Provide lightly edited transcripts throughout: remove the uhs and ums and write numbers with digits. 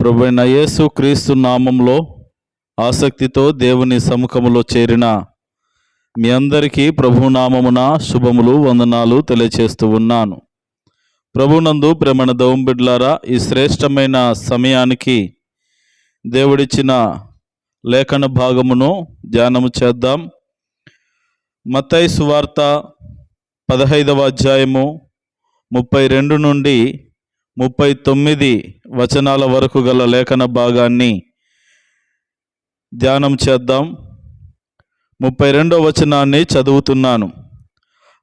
ప్రభువైన యేసు క్రీస్తు నామంలో ఆసక్తితో దేవుని సముఖములో చేరిన మీ అందరికీ ప్రభునామమున శుభములు వందనాలు తెలియచేస్తూ ఉన్నాను. ప్రభునందు ప్రేమణ దౌంబిడ్లారా, ఈ శ్రేష్టమైన సమయానికి దేవుడిచ్చిన లేఖన భాగమును ధ్యానము చేద్దాం. మత్తయి సువార్త 15వ అధ్యాయము 32 నుండి 39 వచనాల వరకు గల లేఖన భాగాన్ని ధ్యానం చేద్దాం. 32వ వచనాన్ని చదువుతున్నాను.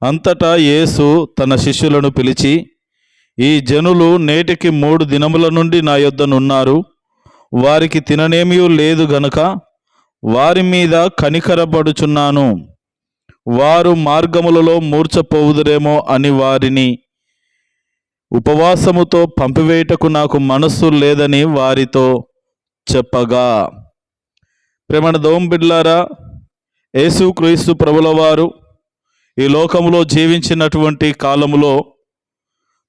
అంతటా యేసు తన శిష్యులను పిలిచి, ఈ జనులు నేటికి 3 దినముల నుండి నా యొద్దనున్నారు. వారికి తిననేమీ లేదు గనుక వారి మీద కనికరపడుచున్నాను. వారు మార్గములలో మూర్ఛపోవుదురేమో అని వారిని ఉపవాసముతో పంపివేయుటకు నాకు మనస్సు లేదని వారితో చెప్పగా. ప్రేమణ దౌంబిడ్లారా, యేసు క్రీస్తు ప్రభుల వారు ఈ లోకములో జీవించినటువంటి కాలములో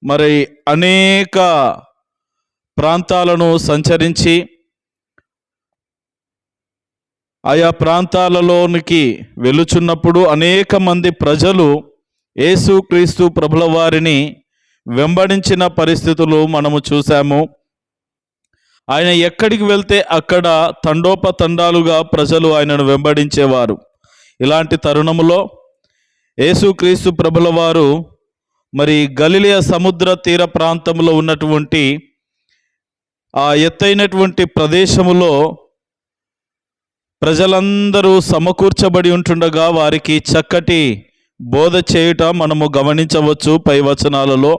మరి అనేక ప్రాంతాలను సంచరించి ఆయా ప్రాంతాలలోనికి వెళుచున్నప్పుడు అనేక మంది ప్రజలు యేసు క్రీస్తు ప్రభుల వారిని వెంబడించిన పరిస్థితులు మనము చూసాము. ఆయన ఎక్కడికి వెళ్తే అక్కడ తండోపతండాలుగా ప్రజలు ఆయనను వెంబడించేవారు. ఇలాంటి తరుణములో యేసుక్రీస్తు ప్రభుల వారు మరి గలిలయ సముద్ర తీర ప్రాంతంలో ఉన్నటువంటి ఆ ఎత్తైనటువంటి ప్రదేశములో ప్రజలందరూ సమకూర్చబడి ఉంటుండగా వారికి చక్కటి బోధ చేయుట మనము గమనించవచ్చు పై వచనాలలో.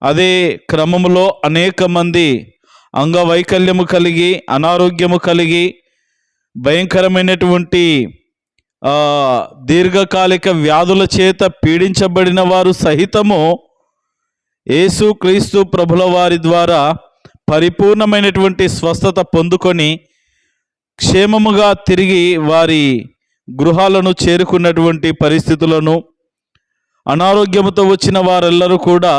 అదే క్రమములో అనేక మంది అంగవైకల్యము కలిగి, అనారోగ్యము కలిగి, భయంకరమైనటువంటి దీర్ఘకాలిక వ్యాధుల చేత పీడించబడిన వారు సహితము యేసు క్రీస్తు ప్రభుల వారి ద్వారా పరిపూర్ణమైనటువంటి స్వస్థత పొందుకొని క్షేమముగా తిరిగి వారి గృహాలను చేరుకున్నటువంటి పరిస్థితులను, అనారోగ్యముతో వచ్చిన వారెల్లరూ కూడా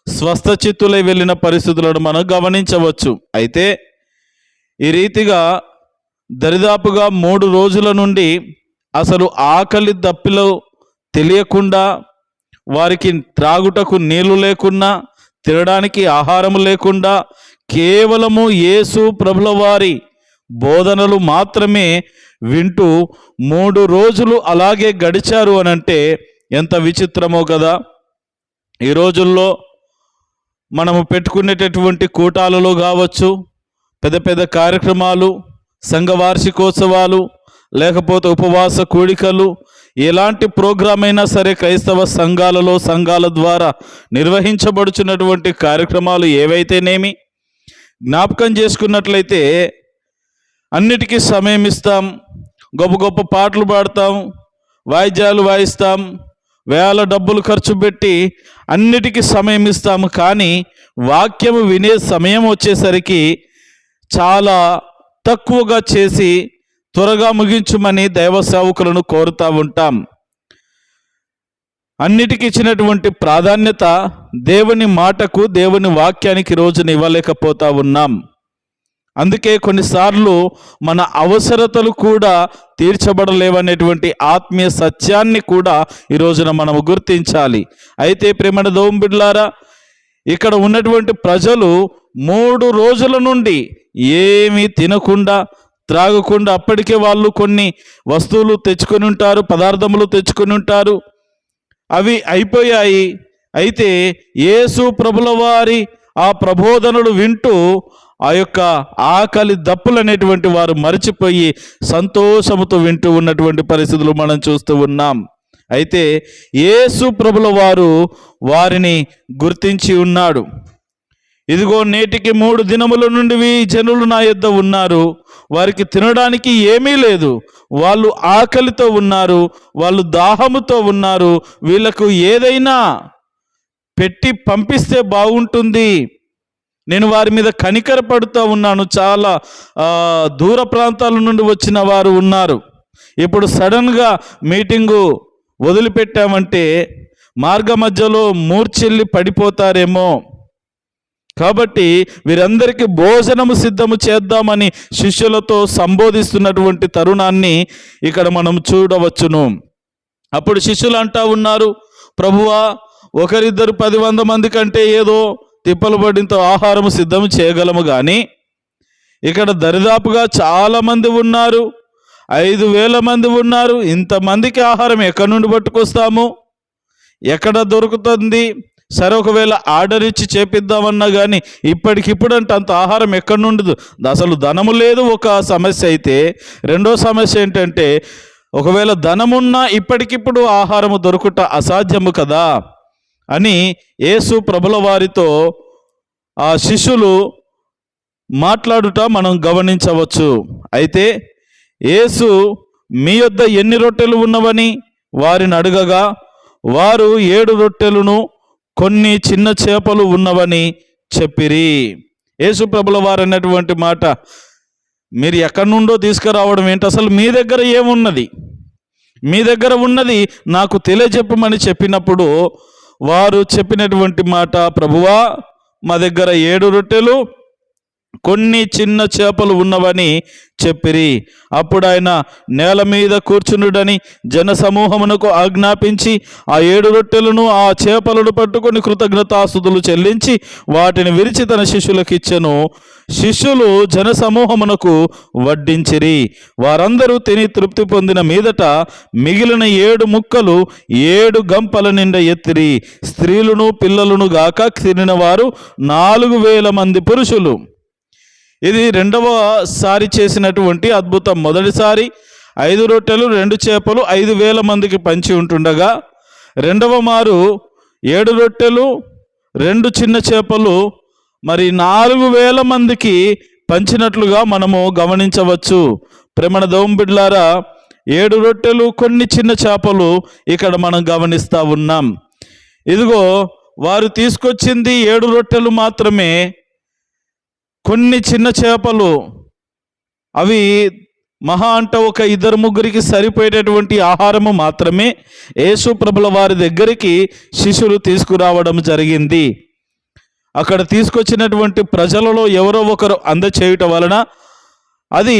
స్వస్థచిత్తులై వెళ్ళిన పరిస్థితులను మనం గమనించవచ్చు. అయితే ఈ రీతిగా దరిదాపుగా 3 రోజుల నుండి అసలు ఆకలి దప్పిలో తెలియకుండా, వారికి త్రాగుటకు నీళ్లు లేకుండా, తినడానికి ఆహారం లేకుండా, కేవలము యేసు ప్రభుల వారి బోధనలు మాత్రమే వింటూ 3 రోజులు అలాగే గడిచారు అనంటే ఎంత విచిత్రమో కదా. ఈ రోజుల్లో మనము పెట్టుకునేటటువంటి కూటాలలో కావచ్చు, పెద్ద పెద్ద కార్యక్రమాలు, సంఘ వార్షికోత్సవాలు, లేకపోతే ఉపవాస కూడికలు, ఎలాంటి ప్రోగ్రామ్ అయినా సరే క్రైస్తవ సంఘాలలో సంఘాల ద్వారా నిర్వహించబడుచున్నటువంటి కార్యక్రమాలు ఏవైతేనేమి జ్ఞాపకం చేసుకున్నట్లయితే అన్నిటికీ సమయం ఇస్తాం, గొప్ప గొప్ప పాటలు పాడతాం, వాయిద్యాలు వాయిస్తాం, వేల డబ్బులు ఖర్చు పెట్టి అన్నిటికీ సమయం ఇస్తాము. కానీ వాక్యము వినే సమయం వచ్చేసరికి చాలా తక్కువగా చేసి త్వరగా ముగించుమని దైవ సేవకులను కోరుతూ ఉంటాం. అన్నిటికీ ఇచ్చినటువంటి ప్రాధాన్యత దేవుని మాటకు, దేవుని వాక్యానికి రోజున ఇవ్వలేకపోతా ఉన్నాం. అందుకే కొన్నిసార్లు మన అవసరతలు కూడా తీర్చబడలేవనేటువంటి ఆత్మీయ సత్యాన్ని కూడా ఈ రోజున మనము గుర్తించాలి. అయితే ప్రేమణ దౌంబిడ్లారా, ఇక్కడ ఉన్నటువంటి ప్రజలు 3 రోజుల నుండి ఏమీ తినకుండా, త్రాగకుండా, అప్పటికే వాళ్ళు కొన్ని వస్తువులు తెచ్చుకొని ఉంటారు, పదార్థములు తెచ్చుకొని ఉంటారు, అవి అయిపోయాయి. అయితే యేసు ప్రభుల వారి ఆ ప్రబోధనలు వింటూ ఆ యొక్క ఆకలి దప్పులు అనేటువంటి వారు మరచిపోయి సంతోషముతో వింటూ ఉన్నటువంటి పరిస్థితులు మనం చూస్తూ ఉన్నాం. అయితే యేసు ప్రభుల వారు వారిని గుర్తించి ఉన్నాడు. ఇదిగో నేటికి 3 దినముల నుండి ఈ జనులు నా యొద్ద ఉన్నారు. వారికి తినడానికి ఏమీ లేదు. వాళ్ళు ఆకలితో ఉన్నారు, వాళ్ళు దాహముతో ఉన్నారు. వీళ్ళకు ఏదైనా పెట్టి పంపిస్తే బాగుంటుంది. నేను వారి మీద కనికరపడుతూ ఉన్నాను. చాలా దూర ప్రాంతాల నుండి వచ్చిన వారు ఉన్నారు. ఇప్పుడు సడన్గా మీటింగు వదిలిపెట్టామంటే మార్గ మధ్యలో మూర్ఛెల్లి పడిపోతారేమో, కాబట్టి వీరందరికీ భోజనము సిద్ధము చేద్దామని శిష్యులతో సంబోధిస్తున్నటువంటి తరుణాన్ని ఇక్కడ మనం చూడవచ్చును. అప్పుడు శిష్యులు అంటా ఉన్నారు, ప్రభువా, ఒకరిద్దరు 10 మంది కంటే ఏదో తిప్పలు పడింత ఆహారము సిద్ధం చేయగలము, కానీ ఇక్కడ దరిదాపుగా చాలామంది ఉన్నారు, 5,000 మంది ఉన్నారు. ఇంతమందికి ఆహారం ఎక్కడి నుండి పట్టుకొస్తాము? ఎక్కడ దొరుకుతుంది? సరే, ఒకవేళ ఆర్డర్ ఇచ్చి చేపిద్దామన్నా కానీ ఇప్పటికిప్పుడు అంటే అంత ఆహారం ఎక్కడి నుండి? అసలు ధనము లేదు, ఒక సమస్య అయితే. రెండో సమస్య ఏంటంటే, ఒకవేళ ధనమున్నా ఇప్పటికిప్పుడు ఆహారము దొరుకుట అసాధ్యము కదా అని యేసు ప్రభుల వారితో ఆ శిష్యులు మాట్లాడుట మనం గమనించవచ్చు. అయితే యేసు, మీ యొద్ద ఎన్ని రొట్టెలు ఉన్నవని వారిని అడగగా, వారు 7 రొట్టెలను కొన్ని చిన్న చేపలు ఉన్నవని చెప్పిరి. యేసు ప్రభుల వారు అన్నటువంటి మాట, మీరు ఎక్కడి నుండో తీసుకురావడం ఏంటి? అసలు మీ దగ్గర ఏమున్నది? మీ దగ్గర ఉన్నది నాకు తెలియజెప్పమని చెప్పినప్పుడు వారు చెప్పినటువంటి మాట, ప్రభువా, మా దగ్గర 7 రొట్టెలు కొన్ని చిన్న చేపలు ఉన్నవని చెప్పిరి. అప్పుడు ఆయన నేల మీద కూర్చునుడని జన సమూహమునకు ఆజ్ఞాపించి ఆ 7 రొట్టెలను ఆ చేపలను పట్టుకొని కృతజ్ఞతాస్తుతులు చెల్లించి వాటిని విరిచి తన శిష్యులకు ఇచ్చెను. శిష్యులు జన సమూహమునకు వడ్డించిరి. వారందరూ తిని తృప్తి పొందిన మీదట మిగిలిన 7 ముక్కలు 7 గంపల నిండా ఎత్తిరి. స్త్రీలను పిల్లలను గాక తినిన వారు 4,000 మంది పురుషులు. ఇది రెండవసారి చేసినటువంటి అద్భుతం. మొదటిసారి 5 రొట్టెలు 2 చేపలు 5,000 మందికి పంచి ఉంటుండగా, రెండవ మారు 7 రొట్టెలు 2 చిన్న చేపలు మరి 4,000 మందికి పంచినట్లుగా మనము గమనించవచ్చు. ప్రేమణ దేవుని బిడ్డలారా, 7 రొట్టెలు కొన్ని చిన్న చేపలు ఇక్కడ మనం గమనిస్తూ ఉన్నాం. ఇదిగో, వారు తీసుకొచ్చింది 7 రొట్టెలు మాత్రమే, కొన్ని చిన్న చేపలు. అవి మహా అంటే ఒక 2-3 సరిపోయేటటువంటి ఆహారము మాత్రమే యేసు ప్రభుల వారి దగ్గరికి శిష్యులు తీసుకురావడం జరిగింది. అక్కడ తీసుకొచ్చినటువంటి ప్రజలలో ఎవరో ఒకరు అందచేయుట వలన అది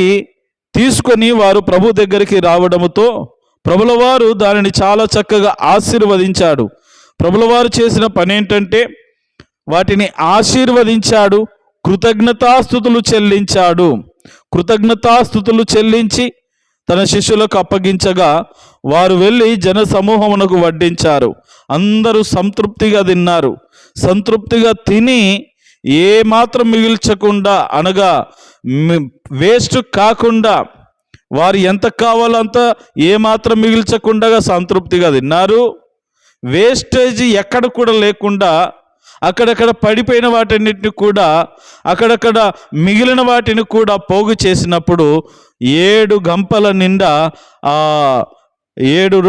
తీసుకొని వారు ప్రభు దగ్గరికి రావడంతో ప్రభుల వారు దానిని చాలా చక్కగా ఆశీర్వదించాడు. ప్రభుల వారు చేసిన పని ఏంటంటే, వాటిని ఆశీర్వదించాడు, కృతజ్ఞతాస్తుతులు చెల్లించాడు. కృతజ్ఞతాస్తుతులు చెల్లించి తన శిష్యులకు అప్పగించగా వారు వెళ్ళి జన సమూహమునకు వడ్డించారు. అందరూ సంతృప్తిగా తిన్నారు. సంతృప్తిగా తిని ఏమాత్రం మిగిల్చకుండా, అనగా వేస్ట్ కాకుండా, వారు ఎంత కావాలో అంత ఏమాత్రం మిగిల్చకుండా సంతృప్తిగా తిన్నారు. వేస్టేజ్ ఎక్కడ కూడా లేకుండా, అక్కడక్కడ పడిపోయిన వాటన్నిటిని కూడా, అక్కడక్కడ మిగిలిన వాటిని కూడా పోగు చేసినప్పుడు 7 గంపల నిండా 7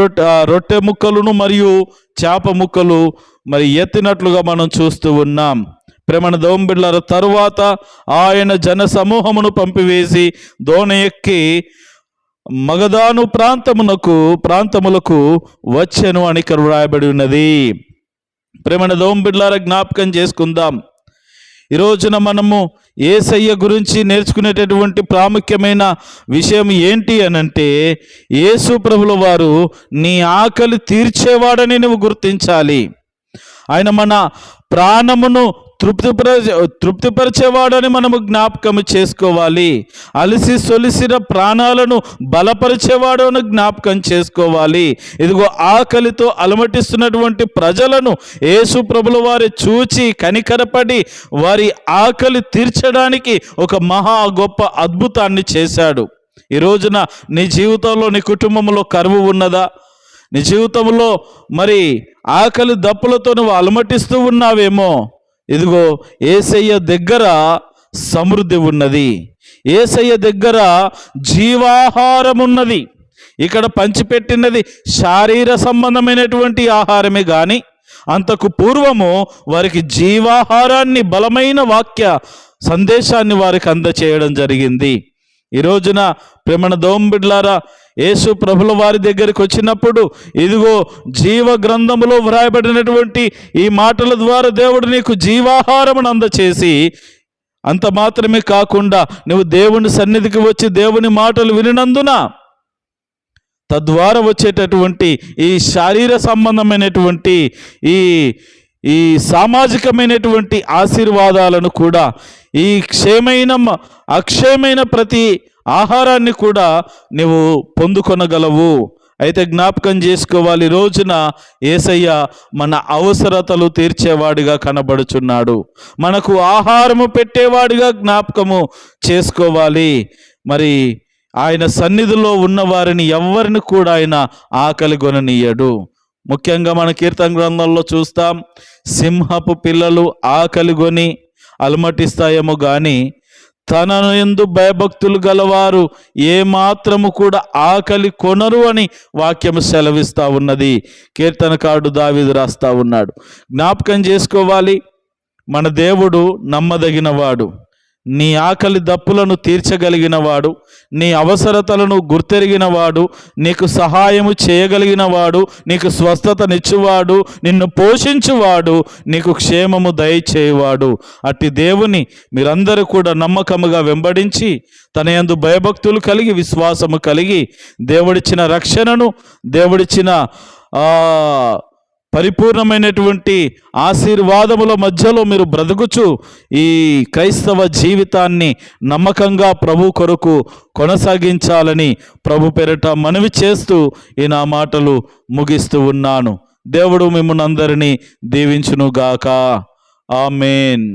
రొట్టె ముక్కలను మరియు చేప ముక్కలు మరి ఎత్తినట్లుగా మనం చూస్తూ ఉన్నాం. ప్రేమణ దేవుని బిడ్డలారా, తరువాత ఆయన జన సమూహమును పంపివేసి దోణ ఎక్కి మగదాను ప్రాంతములకు వచ్చెను అని ఇక్కడ వ్రాయబడి ఉన్నది. ప్రేమణ దేవుని బిడ్డలారా, జ్ఞాపకం చేసుకుందాం. ఈ రోజున మనము యేసయ్య గురించి నేర్చుకునేటటువంటి ప్రాముఖ్యమైన విషయం ఏంటి అనంటే, యేసు ప్రభుల వారు నీ ఆకలి తీర్చేవాడని నువ్వు గుర్తించాలి. ఆయన మన ప్రాణమును తృప్తిపరిచేవాడని మనము జ్ఞాపకం చేసుకోవాలి. అలసి సొలిసిన ప్రాణాలను బలపరిచేవాడని జ్ఞాపకం చేసుకోవాలి. ఇదిగో, ఆకలితో అలమటిస్తున్నటువంటి ప్రజలను యేసు ప్రభుల వారి చూచి కనికరపడి వారి ఆకలి తీర్చడానికి ఒక మహా గొప్ప అద్భుతాన్ని చేశాడు. ఈ రోజున నీ జీవితంలో, నీ కుటుంబంలో కరువు ఉన్నదా? నీ జీవితంలో మరి ఆకలి దప్పులతో నువ్వు అలమటిస్తూ ఉన్నావేమో. ఇదిగో, యేసయ్య దగ్గర సమృద్ధి ఉన్నది. యేసయ్య దగ్గర జీవాహారం ఉన్నది. ఇక్కడ పంచిపెట్టినది శారీర సంబంధమైనటువంటి ఆహారమే కానీ అంతకు పూర్వము వారికి జీవాహారాన్ని, బలమైన వాక్య సందేశాన్ని వారికి అందచేయడం జరిగింది. ఈ రోజున ప్రేమణ దేవుని బిడ్డలారా, యేసు ప్రభుల వారి దగ్గరికి వచ్చినప్పుడు ఇదిగో జీవ గ్రంథములో వ్రాయబడినటువంటి ఈ మాటల ద్వారా దేవుడు నీకు జీవాహారమును అందచేసి, అంత మాత్రమే కాకుండా నువ్వు దేవుని సన్నిధికి వచ్చి దేవుని మాటలు వినినందున తద్వారా వచ్చేటటువంటి ఈ శారీర సంబంధమైనటువంటి ఈ సామాజికమైనటువంటి ఆశీర్వాదాలను కూడా, ఈ అక్షయమైన ప్రతి ఆహారాన్ని కూడా నువ్వు పొందుకొనగలవు. అయితే జ్ఞాపకం చేసుకోవాలి, రోజున యేసయ్య మన అవసరతలు తీర్చేవాడిగా కనబడుచున్నాడు. మనకు ఆహారము పెట్టేవాడిగా జ్ఞాపకము చేసుకోవాలి. మరి ఆయన సన్నిధిలో ఉన్న వారిని ఎవరిని కూడా ఆయన ఆకలి కొననీయడు. ముఖ్యంగా మన కీర్తన గ్రంథంలో చూస్తాం, సింహపు పిల్లలు ఆకలిగొని అలమటిస్తాయేమో కానీ తనను యందు భయభక్తులు గలవారు ఏమాత్రము కూడా ఆకలి కొనరు అని వాక్యం సెలవిస్తూ ఉన్నది. కీర్తనకారుడు దావీదు రాస్తా ఉన్నాడు. జ్ఞాపకం చేసుకోవాలి, మన దేవుడు నమ్మదగినవాడు, నీ ఆకలి దప్పులను తీర్చగలిగినవాడు, నీ అవసరతలను గుర్తెరిగినవాడు, నీకు సహాయము చేయగలిగినవాడు, నీకు స్వస్థతనిచ్చువాడు, నిన్ను పోషించువాడు, నీకు క్షేమము దయచేయువాడు. అట్టి దేవుని మీరందరూ కూడా నమ్మకముగా వెంబడించి తన యందు భయభక్తులు కలిగి విశ్వాసము కలిగి దేవుడిచ్చిన రక్షణను, దేవుడిచ్చిన పరిపూర్ణమైనటువంటి ఆశీర్వాదముల మధ్యలో మీరు బ్రతుకుచు ఈ క్రైస్తవ జీవితాన్ని నమ్మకంగా ప్రభు కొరకు కొనసాగించాలని ప్రభు పేరిట మనవి చేస్తూ ఈ నా మాటలు ముగిస్తూ ఉన్నాను. దేవుడు మిమ్మల్ని అందరినీ దీవించునుగాక. ఆమేన్.